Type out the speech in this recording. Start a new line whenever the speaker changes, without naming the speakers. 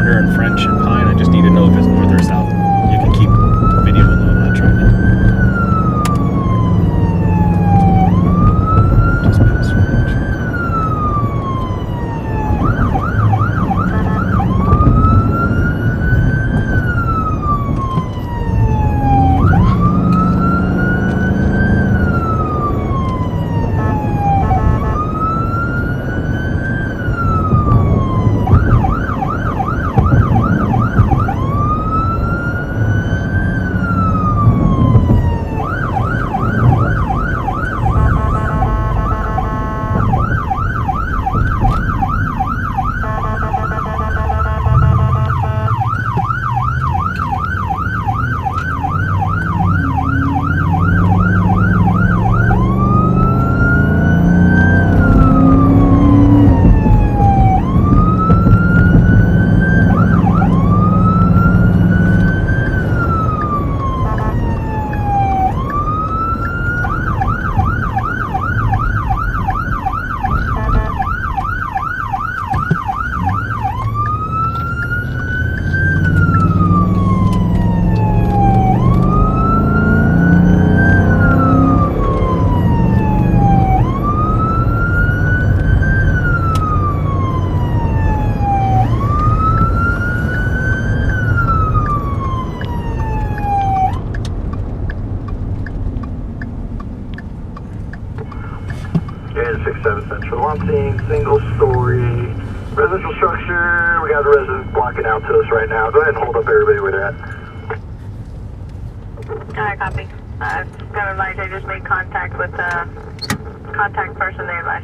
Carter and French and Pine. I just need to know if it's north or south. You can keep videoing though, I'm not trying to. Just past French.
And 67 Central, I'm seeing single story residential structure. We got the residents blocking out to us right now. Go ahead and hold up everybody where they're at.
Alright, copy. Got advised I just made contact with the contact person. They advised